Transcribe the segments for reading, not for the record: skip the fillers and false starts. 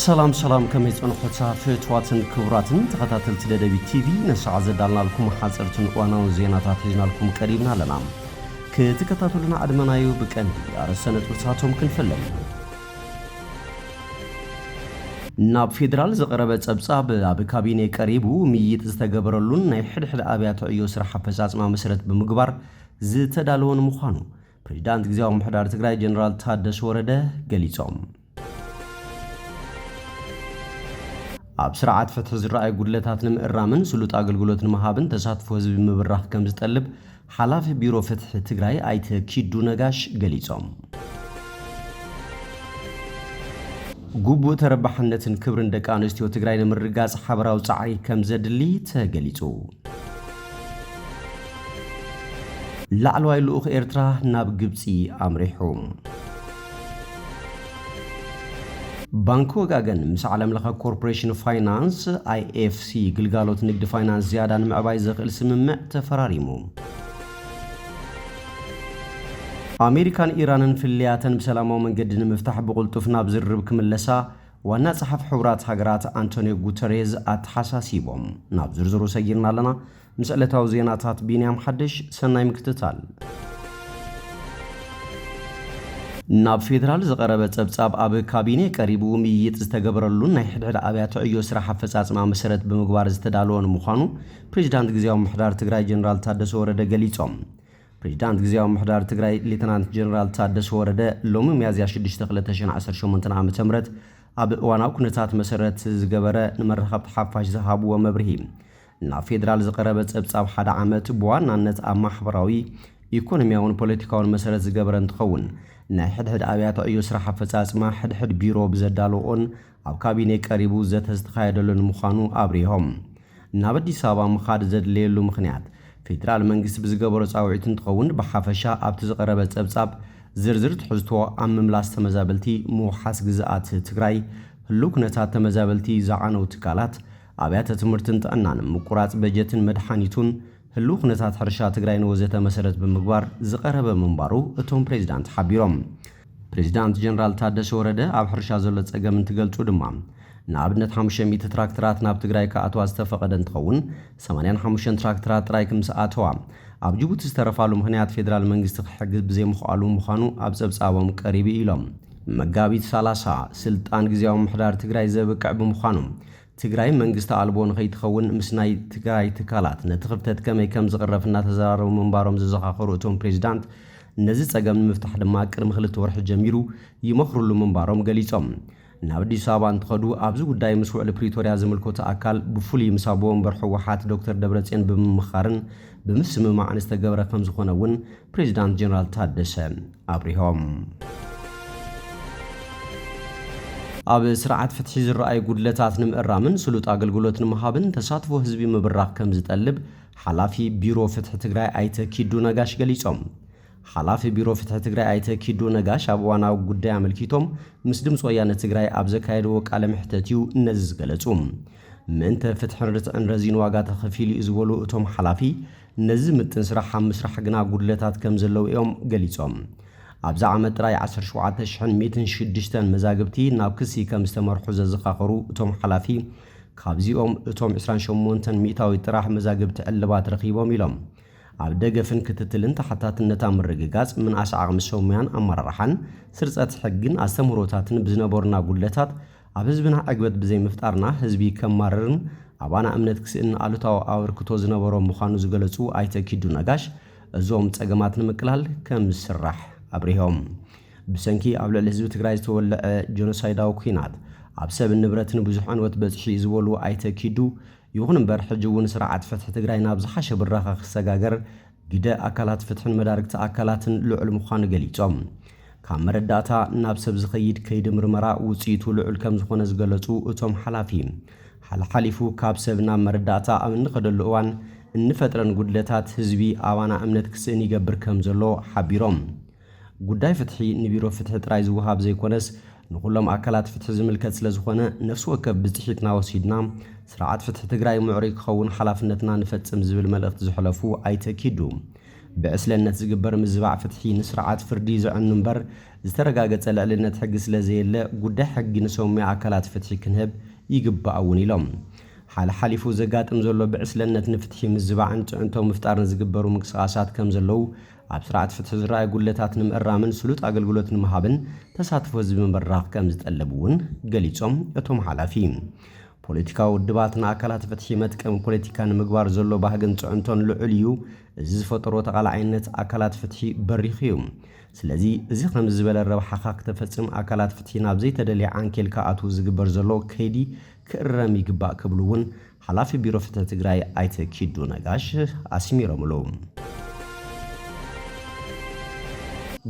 سلام كم يصنحوا فتواتن كبراتن تخاتل تدبي تي في نسعى زدالنا لكم حاصرتن وانا زيناتات هجنا لكم قريبنا لنا كتكتاتلنا ادمنايو بكندي ارسنت وصاتهم كنفلم ناب فيدرال زقربه صبصاب اب كابينه قريبو مييت استغبرلون ناي حدحد ابيات عيو سرح فصاصما مسرت بمغبار زتدالون مخانو بريزيدنت غزاو محدار تግራይ ጀነራል ታደሰ ወረደ ገሊጾም ኣብ ስርዓት ፍትሕ ዝረኣይ ጉድለታት ንምእራምን ስሉጥ ኣገልግሎት ንምሃብን ተሳትፎ ህዝቢ ምብራኽ ከም ዝጠልብ ሓላፊ ቢሮ ፍትሕ ትግራይ ኣይተ ኪዱ ነጋሽ ገሊጾም ጉቡእ ተረባሕነትን ክብርን ደቂ ኣንስትዮ ትግራይ ንምርጋጽ ሓበራዊ ጻዕሪ ከም ዘድሊ ተገሊጹ ላዕለዋይ ልኡኽ ኤርትራ ናብ ግብጺ ኣምሪሑ ባንክ ወጋገን ምስ ዓለም ለኸ ኮርፖሬሽን ፋይናንስ IFC ግልጋሎት ንግዲ ፋይናንስ ዝያዳ ንምዕባይ ዘኽእል ስምምዕ ተፈራሪሙ ኣሜሪካን ኢራንን ፍልያተን ብሰላማዊ መንገዲ ንምፍታሕ ብቁልጡፍ ናብ ዝርብ ክምለሳ ዋና ጸሓፍ ሕቡራት ሃገራት አንቶኒዮ ጉተሬዝ ኣተሓሳሲቦም ናብ ዝርዝሩ ሰጊርና ኣለና ምስ ዕለታዊ ዜናታት ቢንያም ሓድሽ ሰናይ ምክትታል ናብ ፌደራል ዝቀረበ ጸብጻብ ኣብ ካቢኔ ቀሪቡ ምይይጥ ዝተገበረሉን ናይ ሕድሕድ ኣብያተ ዕዮ ስራሕ ኣፈጻጽማ መሰረት ብምግባር ዝተዳለወን ምዃኑ ፕሬዝዳንት ግዚያዊ ምሕዳር ትግራይ ጀነራል ታደሰ ወረደ ገሊጾም ፕሬዝዳንት ግዚያዊ ምሕዳር ትግራይ ሌተናንት ጀነራል ታደሰ ወረደ ሎሚ ሚያዝያ 6 2018 ዓ.ም ኣብ እዋናዊ ኩነታት መሰረት ዝገበረ ንመራኸብቲ ሓፋሽ ዝሃብዎ መብርሂ ናብ ፌደራል ዝቀረበ ጸብጻብ ሓደ ዓመት በዋናነት ኣብ ማሕበራዊ ኢኮኖሚያውን ፖለቲካውን መሰረት ዝገበረ እንትኸውን ናይ ሕድሕድ ኣብያተ ዕዮ ስራሕ ኣፈጻጽማ ሕድሕድ ቢሮ ብዘዳለዎን ኣብ ካቢኔ ቀሪቡ ዝተካየደሉን ምዃኑ ኣብሪሆም ናብ ኣዲስ ኣበባ ምኻድ ዘድልየሉ ምኽንያት ፌደራል መንግስቲ ብዝገበሮ ጻውዒት እንትኸውን ብሓፈሻ ኣብቲ ዝቀረበ ጸብጻብ ዝርዝር ትሕዝቶ ኣብ ምምላስ ተመዛበልቲ ምውሓስ ግዝኣት ትግራይ ህልው ኩነታት ተመዛበልቲ ዝዓነው ትካላት ኣብያተ ትምህርትን ጥዕናን ምቁራጽ በጀትን መድሓኒቱን ህልው ኩነታት ሕርሻ ትግራይ ወዘተ መሰረት ብምግባር ዝቀረበ ምንባሩ እቶም ፕሬዝዳንት ሓቢሮም ፕሬዝዳንት ጀነራል ታደሰ ወረደ ኣብ ሕርሻ ዘሎ ጸገም እንትገልጹ ድማ ንኣብነት 500 ትራክተራት ናብ ትግራይ ከኣትዋ ዝተፈቐደ እንትኸውን 85 ትራክተራት ጥራይ ክምስኣተዋ ኣብ ጅቡቲ ዝተረፋሉ ምኽንያት ፌደራል መንግስቲ ክሕግዝ ብዘይምኽኣሉ ምዃኑ ኣብ ጸብጻቦም ቀሪቡ ኢሎም መጋቢት 30 ስልጣን ግዚያዊ ምሕዳር ትግራይ ዘብቅዕ ብምዃኑ ትግራይ መንግስቲ ኣልቦ ንኸይትኸውን ምስ ናይ ትግራይ ትካላት ነቲ ክፍተት ከመይ ከም ዝቕረፍና ተዘራረቡ ምንባሮም ዝዘኻኸሩ እቶም ፕሬዝዳንት ነዚ ጸገም ንምፍታሕ ድማ ቅድሚ 2 ወርሒ ጀሚሩ ይመኽሩሉ ምንባሮም ገሊጾም ናብ ኣዲስ ኣበባ እንትኸዱ ኣብዚ ጉዳይ ምስ ውዕል ፕሪቶርያ ዝምልከቱ ኣካል ብፍሉይ ምስ ኣቦ ወንበር ሕወሓት ዶክተር ደብረጽዮን ብምምኻርን ብምስምማዕን ዝተገበረ ከም ዝኾነ እውን ፕሬዝዳንት ጀነራል ታደሰ ኣብሪሆም ኣብ ስርዓት ፍትሒ ዝረኣይ ጉድለታት ንምእራምን ስሉጥ ኣገልግሎት ንምሃብን ተሳትፎ ህዝቢ ምብራኽ ከም ዝጠልብ ሓላፊ ቢሮ ፍትሒ ትግራይ ኣይተ ኪዱ ነጋሽ ገሊጾም ሓላፊ ቢሮ ፍትሒ ትግራይ ኣይተ ኪዱ ነጋሽ ኣብ እዋናዊ ጉዳይ ኣመልኪቶም ምስ ድምፂ ወያነ ትግራይ ኣብ ዘካየድዎ ቃለ ምሕተት እዩ ነዚ ዝገለጹ ምእንተ ፍትሕን ርትዕን ረዚን ዋጋ ተኸፊሉ እዩ ዝበሉ እቶም ሓላፊ ነዚ ምጥን ስራሕ ኣብ ምስራሕ ግና ጉድለታት ከም ዘለው እዮም ገሊጾም ኣብዛ ዓመት ጥራይ 17106 መዛግብቲ ናብ ክሲ ከም ዝተመርሑ ዘዘኻኸሩ እቶም ሓላፊ ካብዚኦም እቶም 28 ሚእታዊ ጥራሕ መዛግብቲ ዕልባት ረኺቦም ኢሎም ኣብ ደገፍን ክትትልን ተሓታትነታ ምርግጋጽ ምንኣስ ዓቕሚ ሰሙያን ኣመራርሓን ስርጸት ሕግን ኣስተምህሮታትን ብዝነበሩና ጉድለታት ኣብ ህዝብና ዕግበት ብዘይምፍጣርና ህዝቢ ከማረርን ኣባና እምነት ክስእን ኣሉታዊ ኣበርክቶ ዝነበሮም ምዃኑ ዝገለጹ ኣይተ ኪዱ ነጋሽ እዞም ጸገማት ንምቅላል ከም ዝስራሕ ኣብሪሆም ብሰንኪ ኣብ ልዕሊ ህዝቢ ትግራይ ዝተወልዐ ጆኖሳይዳዊ ኩናት ኣብ ሰብን ንብረትን ብዙሕ ዕንወት በጽሒ ዝበሉ ኣይተ ኪዱ ይኹን እምበር ሕጂ እውን ስርዓት ፍትሒ ትግራይ ናብ ዝሓሸ ብራኸ ክሰጋገር ግደ ኣካላት ፍትሕን መዳርግቲ ኣካላትን ልዑል ምዃኑ ገሊጾም ካብ መረዳእታ ናብ ሰብ ዝኸይድ ከይዲ ምርመራ ውፅኢቱ ልዑል ከም ዝኾነ ዝገለጹ እቶም ሓላፊ ሓሊፉ ካብ ሰብ ናብ መረዳእታ ኣብ እንኸደሉ እዋን እንፈጥረን ጉድለታት ህዝቢ ኣባና እምነት ክስእን ይገብር ከም ዘሎ ሓቢሮም ጉዳይ ፍትሒ ንቢሮ ፍትሒ ጥራይ ዝወሃብ ዘይኮነስ ንኩሎም ኣካላት ፍትሒ ዝምልከት ስለ ዝኾነ ነፍሲ ወከፍ ብጽሒትና ወሲድና ስርዓት ፍትሒ ትግራይ ምዕሩይ ክኸውን ሓላፍነትና ንፈጽም ዝብል መልእኽቲ ዝሕለፉ ኣይተ ኪዱ بعسلنة زجبر مزبع فتحي نسرعات فردي زعن نمبر زترقاقت لعلنة حق سلازيلا قد حق نسومي عكالات فتحي كنهب يقبع أوني لهم حال حالفو زقات امزلو بعسلنة نفتحي مزبع انتو مفتار نزجبرو مكسقاسات كمزلو عبسرعات فتح زراء قلتات نمقرامن سلوت أقل قلت نمهابن تساتفو زبن براق كمزتقلبون قليتهم اتهم حالافين ፖለቲካው ድባትና አካላት ፍትሂመት ከም ፖለቲካን ምግባር ዘሎ ባህግን ጽዕንቶን ልዑልዩ እዚ ዝፈጠሮ ተቃላዓይነት አካላት ፍትሂ በሪኺዩ ስለዚ እዚ ከም ዝበለ ረብሓ ከተፈጽም አካላት ፍትሂ ናብ ዘይተደልየ አንኬል ካአቱ ዝግበር ዘሎ ከይዲ ክእረም ይግባእ ክብሉውን ሓላፊ ቢሮ ፍትሒ ትግራይ አይተ ኪዱ ነጋሽ አስሚሮምሎ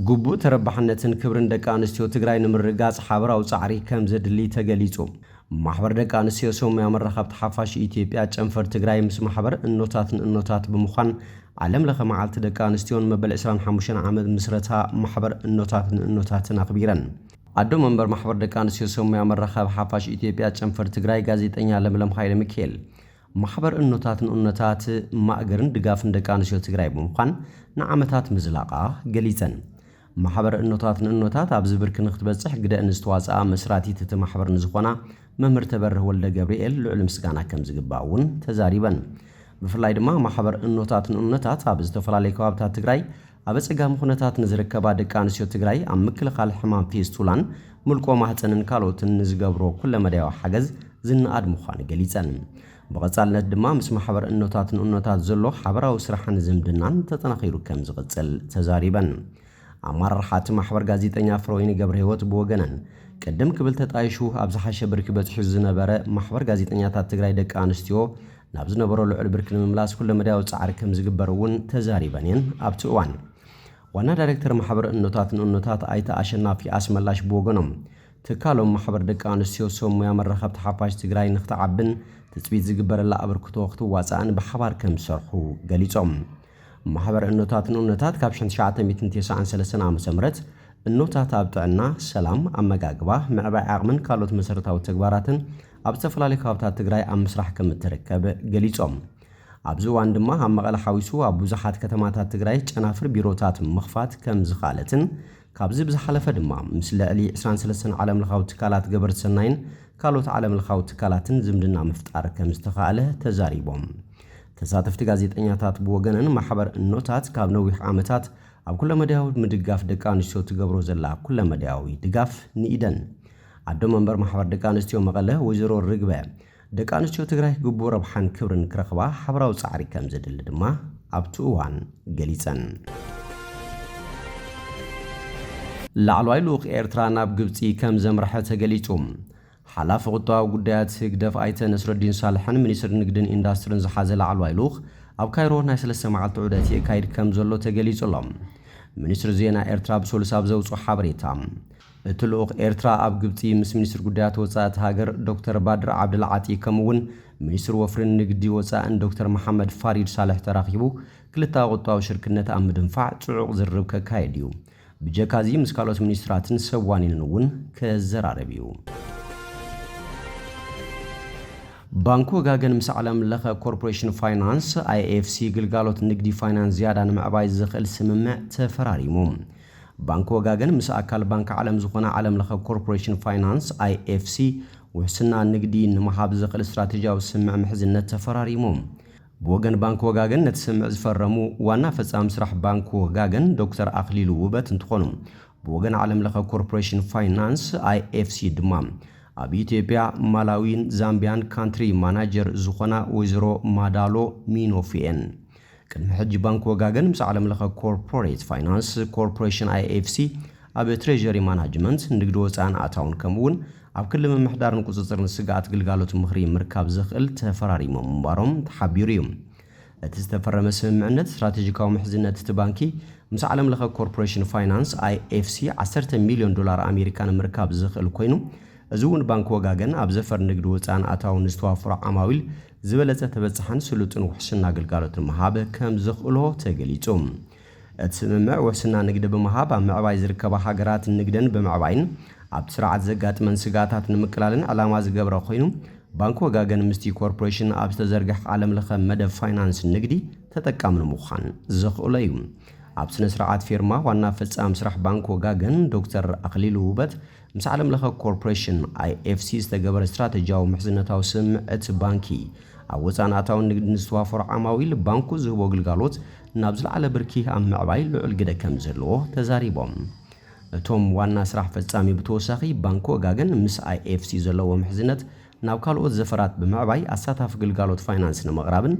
ጉቡእ ተረባሕነትን ክብርን ደቂ አንስትዮ ትግራይ ንምርጋጽ ሓበራዊ ጻዕሪ ከም ዘድሊ ተገሊጹ ማህበር ደቂ አንስትዮ ሶማያ መራኸብቲ ሓፋሽ ኢትዮጵያ ጨንፈር ትግራይ ምስ ማህበር እኖታት ብምዃን ዓለም ለኸ መዓልቲ ደቂ አንስትዮን መበል 25 ዓመት ምስረታ ማህበር እኖታትን አኽቢረን አዶ መንበር ማህበር ደቂ አንስትዮ ሶማያ መራኸብ ሓፋሽ ኢትዮጵያ ጨንፈር ትግራይ ጋዜጠኛ ለምለም ኃይለ ሚካኤል ማህበር እኖታት ማእገርን ድጋፍን ደቂ አንስትዮ ትግራይ ብምዃን ንዓመታት ምዝላቃ ገሊጸን ማህበር እኖታት ኣብ ዝብርክ ንኽትበጽሕ ግደ እንስተዋጽኣ መስራቲት እቲ ማህበር ንዝኾና መምህር ተበርህ ወልደ ገብርኤል ልዑል ምስጋና ከም ዝግባውን ተዛሪበን ብፍላይ ድማ ማህበር እኖታት ኣብ ዝተፈላለዩ ከባቢታት ትግራይ ኣብ ጸጋም ኩነታት ንዝርከባ ደቂ አንስትዮ ትግራይ ኣብ ምክልኻል ሕማም ፌስቱላን ምልቆ ማህፀንን ካልኦትን ዝገብሮ ኩለ መዳያዊ ሓገዝ ዝንኣድ ምዃኑ ገሊጸን ብቐጻልነት ድማ ምስ ማህበር እኖታት ዘሎ ሓበራዊ ስራሕን ዝምድናን ተጠናኺሩ ከም ዝቕጽል ተዛሪበን አማራሓት ማህበር ጋዜጠኛ ፍሮይኒ ገብረ ህይወት በወገነን ቀደም ክብል ተጣይሹ ኣብ ዝሓሸ ብርኪ በጽሑ ዝነበረ ማህበር ጋዜጠኛታት ትግራይ ደቂ አንስትዮ ናብ ዝነበሮ ልዑል ብርኪ ንምምላስ ኩለ መዳያዊ ጻዕሪ ከም ዝግበረውን ተዛሪበንን ኣብቲ እዋን ዋና ዳይሬክተር ማህበር እኖታት አይተ አሸናፊ አስመላሽ በወገኖም ትካሎም ማህበር ደቂ አንስትዮ ሶማያ መራኸብቲ ሓፋሽ ትግራይ ንኽትዓብን ትጽቢት ዝግበረላ አበርክቶ ክትዋጻእን ብሓባር ከም ዝሰርሑ ገሊጾም ማህበር እኖታት ካብ 1993 ዓ.ም እኖታት ኣብ ጥዕና ሰላም ኣመጋግባ ምዕባይ ዓቕምን ካልኦት መሰረታዊ ተግባራትን ኣብ ዝተፈላለዩ ከባቢታት ትግራይ ኣብ ምስራሕ ከም እትርከብ ገሊጾም ኣብዚ እዋን ድማ ኣብ መቐለ ሓዊሱ ኣብ ብዙሓት ከተማታት ትግራይ ጨናፍር ቢሮታት ምኽፋት ከም ዝኻለትን ካብዚ ብዝሓለፈ ድማ ምስ ልዕሊ 23 ዓለም ለኻዊ ትካላት ገበርቲ ሰናይን ካልኦት ዓለም ለኻዊ ትካላትን ዝምድና ምፍጣር ከም ዝተኻእለ ተዛሪቦም ተሳተፍቲ ጋዜጠኛታት በወገነን ማህበር እኖታት ካብ ነዊሕ ዓመታት ኣብ ኩለ መዳያዊ ምድጋፍ ደቂ አንስትዮ ትገብሮ ዘላ ኩለ መዳያዊ ድጋፍ ንኢደን አዶ መንበር ማህበር ደቂ አንስትዮ መቐለ ወይዘሮ ርግበ ደቂ አንስትዮ ትግራይ ግቡእ ረብሓን ክብርን ክረኽባ ሓበራዊ ጻዕሪ ከም ዘድሊ ድማ ኣብቲ እዋን ገሊጸን ላዕለዋይ ልኡኽ ኤርትራ ናብ ግብፂ ከም ዘምርሐ ተገሊጹ ሓላፊ ቁጠባዊ ጉዳያት ህግደፍ አይተ ነስረዲን ሳልሕን ሚኒስትር ንግድን ኢንዱስትሪን ዝሓዘ ላዕለዋይ ልኡኽ ኣብ ካይሮ ናይ 3 መዓልቲ ዑደት የካይድ ከም ዘሎ ተገሊጹሎም ሚኒስትር ዜና ኤርትራ ብሶሉስ ኣብ ዘውፅኦ ሓበሬታ እቲ ልኡኽ ኤርትራ ኣብ ግብፂ ምስ ሚኒስትር ጉዳያት ወጻእቲ ሃገር ዶክተር ባድር ዓብድልዓጢ ከምኡውን ሚኒስትር ወፍርን ንግዲ ወጻእን ዶክተር መሐመድ ፋሪድ ሳልሕ ተራኺቡ ክልተ ቁጠባዊ ሽርክነት ኣብ ምድንፋዕ ጽዑቕ ዝርብ ከካይድ እዩ ብጀካዚ ምስ ካልኦት ሚኒስትራትን ሰዋኒንን እውን ከዘራረብ እዩ ባንክ ወጋገን ምስ ዓለም ለኸ ኮርፖሬሽን ፋይናንስ IFC ግልጋሎት ንግዲ ፋይናንስ ዝያዳ ንምዕባይ ዝኽእል ስምምዕ ተፈራሪሙ ባንክ ወጋገን ምስ አካል ባንክ ዓለም ዝኾነ ዓለም ለኸ ኮርፖሬሽን ፋይናንስ IFC ውሕስና ንግዲ ንምሃብ ዝኽእል ስትራቴጂያዊ ስምምዕ ምሕዝነት ተፈራሪሙ ብወገን ባንክ ወጋገን ነቲ ስምምዕ ዝፈረሙ ዋና ፈጻሚ ስራሕ ባንክ ወጋገን ዶክተር አኽሊሉ ውበት እንትኾኑ ብወገን ዓለም ለኸ ኮርፖሬሽን ፋይናንስ IFC ድማ ኣብ ኢትዮጵያ ማላዊን ዛምቢያን ካንትሪ ማናጀር ዝኾና ወይዘሮ ማዳሎ ሚኖፊኤን ቅድሚ ሕጂ ባንክ ወጋገን ምስ ዓለም ለኸ ኮርፖሬት ፋይናንስ ኮርፖሬሽን IFC ኣብ ትሬጀሪ ማናጅመንት ንግዲ ወፃእን ኣታውን ከምኡውን ኣብ ክልል ምምሕዳርን ቁፅፅርን ስጋኣት ግልጋሎት ምኽሪ ምርካብ ዝኽእል ተፈራሪሞም ምንባሮም ተሓቢሩ እዩ እቲ ዝተፈረመ ስምምዕነት ስትራቴጂካዊ ምሕዝነት እቲ ባንኪ ምስ ዓለም ለኸ ኮርፖሬሽን ፋይናንስ IFC $10 ሚልዮን ኣሜሪካን ምርካብ ዝኽእል ኮይኑ እዙውን ባንክ ወጋገን ኣብ ዘፈር ንግዲ ወፃእን ኣታውን ዝተዋፍሩ ዓማዊል ዝበለጸ ተበጻሕን ስሉጥን ውሕስና ግልጋሎትን መሃብ ከም ዝኽእሎ ተገሊጹ እቲ ስምምዕ ውሕስና ንግዲ ብምሃብ ኣብ ምዕባይ ዝርከባ ሃገራት ንግድን ብምዕባይን ኣብ ስርዓት ዘጋጥመን ስጋታት ንምቅላልን ዓላማ ዝገብረ ኮይኑ ባንክ ወጋገን ምስቲ ኮርፖሬሽን ኣብ ዝተዘርግሕ ዓለም ለኸ መደብ ፋይናንስ ንግዲ ተጠቃሚ ንምዃን ዘኽእሎ እዩ። ኣብ ስነ ስርዓት ፊርማ ዋና ፈጻሚ ስራሕ ባንክ ወጋገን ዶክተር ኣኽሊሉ ውበት ምስ ዓለም ለኸ ኮርፖሬሽን IFC ዝተገበረ ስትራቴጂያዊ ምሕዝነታዊ ስምዕት ባንኪ ኣብ ወፃን ኣታውን ንግዲ ንዝተዋፈሩ ዓማዊል ባንኩ ዝህቦ ግልጋሎት ናብ ዝለዓለ ብርኪ ኣብ ምዕባይ ልዑል ግደ ከም ዘለዎ ተዛሪቦም። እቶም ዋና ስራሕ ፈጻሚ ብተወሳኺ ባንክ ወጋገን ምስ IFC ዘለዎ ምሕዝነት ናብ ካልኦት ዘፈራት ብምዕባይ ኣሳታፍ ግልጋሎት ፋይናንስ ንምቕራብን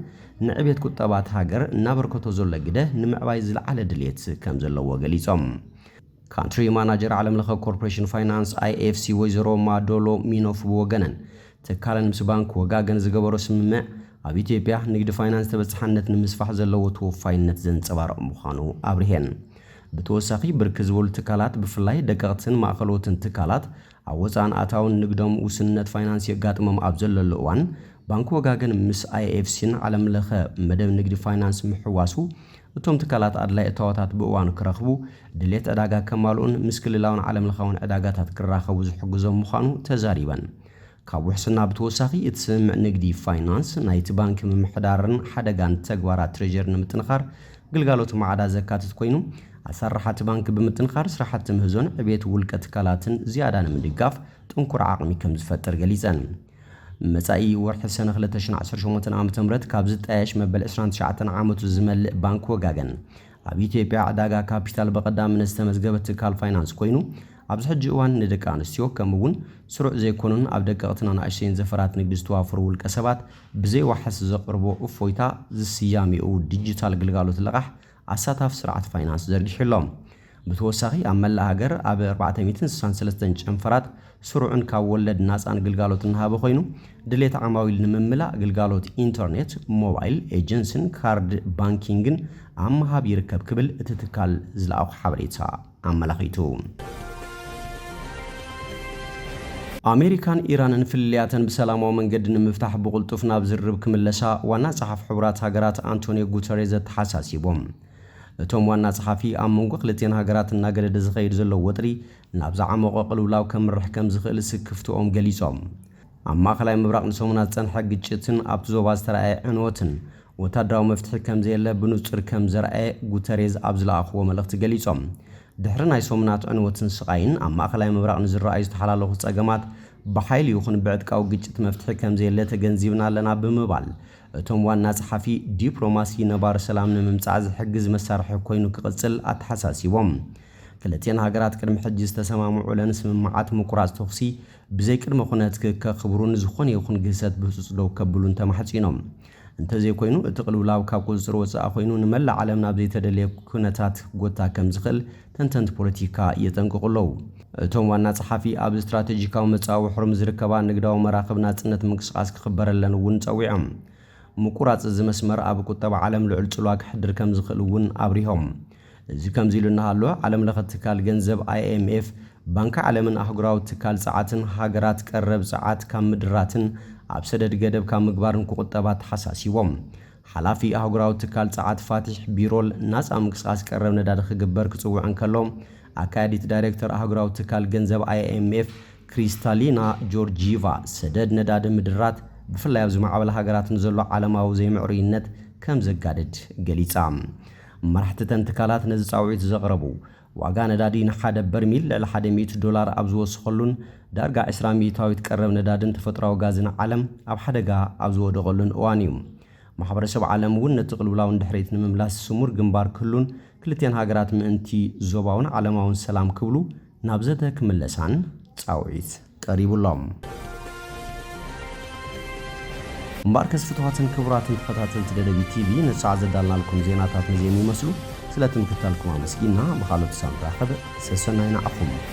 ንዕቤት ቁጠባት ሃገር እናበርከቶ ዘሎ ግደ ንምዕባይ ዝለዓለ ድሌት ከም ዘለዎ ገሊጾም። ካንትሪ ማናጀር ዓለም ለኸ ኮርፖሬሽን ፋይናንስ IFC ወይዘሮ ማዶሎ ሚኖፍ ብወገነን ትካለን ምስ ባንክ ወጋገን ዝገበሮ ስምምዕ ኣብ ኢትዮጵያ ንግዲ ፋይናንስ ተበጻሕነት ንምስፋሕ ዘለዎ ተወፋይነት ዘንጸባርቕ ምዃኑ ኣብርሄን። ብተወሳኺ ብርክት ዝበሉ ትካላት ብፍላይ ደቀቕትን ማእኸሎትን ትካላት ኣብ ወፃን ኣታውን ንግዶም ውስንነት ፋይናንስ የጋጥሞም ኣብ ዘለሉ እዋን ባንክ ወጋገን ምስ IFCን ዓለም ለኸ መደብ ንግዲ ፋይናንስ ምሕዋሱ እቶም ትካላት ኣድላይ እታወታት ብእዋኑ ክረኽቡ ድሌት ዕዳጋ ከማልኡን ምስ ክልላውን ዓለም ለኻውን ዕዳጋታት ክራኸቡ ዝሕግዞም ምዃኑ ተዛሪበን። ካብ ውሕስና ብተወሳኺ እቲ ስምምዕ ንግዲ ፋይናንስ ናይቲ ባንኪ ምምሕዳርን ሓደጋን ተግባራት ትሬጀር ንምጥንኻር ግልጋሎት ማዕዳ ዘካትት ኮይኑ ኣሰራሓቲ ባንኪ ብምጥንኻር ስራሕቲ ምህዞን ዕቤት ውልቀ ትካላትን ዝያዳ ንምድጋፍ ጥንኩር ዓቕሚ ከም ዝፈጥር ገሊፀን። መጻኢ ወርሒ ሰነ 2018 ዓ.ም ካብ ዝጣየሽ መበል 29 ዓመቱ ዝመልእ ባንክ ወጋገን ኣብ ኢትዮጵያ ዕዳጋ ካፒታል በቐዳምነት ዝተመዝገበ ትካል ፋይናንስ ኮይኑ ኣብዚ ሕጂ እዋን ንደቂ ኣንስትዮ ከምኡውን ስሩዕ ዘይኮኑን ኣብ ደቀቕትን ኣናእሽተይን ዘፈራት ንግዲ ዝተዋፈሩ ውልቀ ሰባት ብዘይዋሕስ ዘቕርቦ እፎይታ ዝስያሚኡ ዲጂታል ግልጋሎት ልቓሕ ኣሳታፍ ስርዓት ፋይናንስ ዘርጊሕሎም። ብተወሳኺ ኣብ መላእ ሃገር ኣብ 463 ጨንፈራት ስሩዕን ካብ ወለድ ናፃን ግልጋሎት እናሃበ ኮይኑ ድሌት ዓማዊል ንምምላእ ግልጋሎት ኢንተርኔት፣ ሞባይል ኤጀንስን ካርድ ባንኪንግን ኣብ ምሃብ ይርከብ ክብል እቲ ትካል ዝለኣኹ ሓበሬታ ኣመላኺቱ። ኣሜሪካን ኢራንን ፍልልያተን ብሰላማዊ መንገዲ ንምፍታሕ ብቕልጡፍ ናብ ዝርብ ክምለሳ ዋና ጸሓፊ ሕቡራት ሃገራት አንቶኒዮ ጉተሬዝ ተሓሳሲቦም። እቶም ዋና ጸሓፊ ኣብ መንጎ ክልቲአን ሃገራት እናገደደ ዝኸይድ ዘሎ ወጥሪ ናብ ዝዓመቐ ቅልውላው ከምርሕ ከም ዝኽእል ስክፍትኦም ገሊጾም። ኣብ ማእኸላይ ምብራቕ ንሰሙናት ጸንሐ ግጭትን ኣብቲ ዞባ ዝተረኣየ ዕንወትን ወታደራዊ መፍትሒ ከም ዘየለ ብንጹር ከም ዘርአየ ጉተሬዝ ኣብ ዝለኣኽዎ መልእኽቲ ገሊጾም። ድሕሪ ናይ ሰሙናት ዕንወትን ስቃይን ኣብ ማእኸላይ ምብራቕ ንዝረኣዩ ዝተሓላለኹ ጸገማት ብሓይሊ ይኹን ብዕጥቃዊ ግጭት መፍትሒ ከም ዘየለ ተገንዚብና ኣለና ብምባል እቶም ዋና ጸሓፊ ዲፕሎማሲ ነባር ሰላም ንምምጻእ ዝሕግዝ መሳርሒ ኮይኑ ክቕጽል ኣተሓሳሲቦም። ክልቲአን ሃገራት ቅድሚ ሕጂ ዝተሰማምዑ ለንስምምዓት ምቁራጽ ተኽሲ ብዘይ ቅድመ ኩነት ከኽብሩን ዝኾነ ይኹን ግህሰት ብህፁፅ ደው ከብሉን ተማሕፂኖም። እንተዘይኮይኑ እቲ ቅልውላው ካብ ቁፅር ወፃኢ ኮይኑ ንመላእ ዓለም ናብ ዘይተደለየ ኩነታት ጎታ ከም ዝኽእል ተንተንቲ ፖለቲካ የጠንቅቑለው። እቶም ዋና ጸሓፊ ኣብ ስትራቴጂካዊ መጻወ ሕሩም ዝርከባ ንግዳዊ መራኽብ ናጽነት ምንቅስቓስ ክኽበረለን እውን ጸዊዖም። ምቁራጽ እዚ መስመር ኣብ ቁጠባ ዓለም ልዑል ጽልዋ ክሕድር ከም ዝኽእል እውን ኣብሪሆም። እዚ ከምዚ ኢሉ እናሃሎ ዓለም ለኸ ትካል ገንዘብ IMF ባንኪ ዓለምን ኣህጉራዊ ትካል ጸዓትን ሃገራት ቀረብ ጸዓት ካብ ምድራትን ኣብ ሰደድ ገደብ ካብ ምግባርን ክቁጠባ ተሓሳሲቦም። ሓላፊ ኣህጉራዊ ትካል ጸዓት ፋቲሕ ቢሮል ናጻ ምንቅስቓስ ቀረብ ነዳዲ ክግበር ክጽውዕ እንከሎ ኣካያዲት ዳይሬክተር ኣህጉራዊ ትካል ገንዘብ IMF ክሪስታሊና ጆርጂቫ ሰደድ ነዳዲ ምድራት ብፍላይ ኣብ ዝማዕበለ ሃገራት ንዘሎ ዓለማዊ ዘይምዕሩይነት ከም ዘጋድድ ገሊጻ። መራሕቲ ትካላት ነዚ ጻውዒት ዘቕረቡ ዋጋ ነዳዲ ንሓደ በርሚል ልዕሊ $100 ኣብ ዝወስኸሉን ዳርጋ 20 ሚእታዊት ቀረብ ነዳድን ተፈጥሮኣዊ ጋዝን ዓለም ኣብ ሓደጋ ኣብ ዝወደቐሉን እዋን እዩ። ማሕበረሰብ ዓለም እውን ነቲ ቅልውላው ድሕሪት ንምምላስ ስሙር ግንባር ክህሉን ክልቲአን ሃገራት ምእንቲ ዞባውን ዓለማውን ሰላም ክብሉ ናብ ዘተ ክምለሳን ጻውዒት ቀሪቡሎም። እምበር ከስፍትዋትን ክቡራትን ተኸታተልቲ ደደቢት ቲቪ ንሰዓት ዘዳልናልኩም ዜናታት ነዚ የሚመስሉ ስለ ትምክታልኩም ኣመስጊና ብኻልኦት ሳምራኸብ ሰሰናይና ኣኹም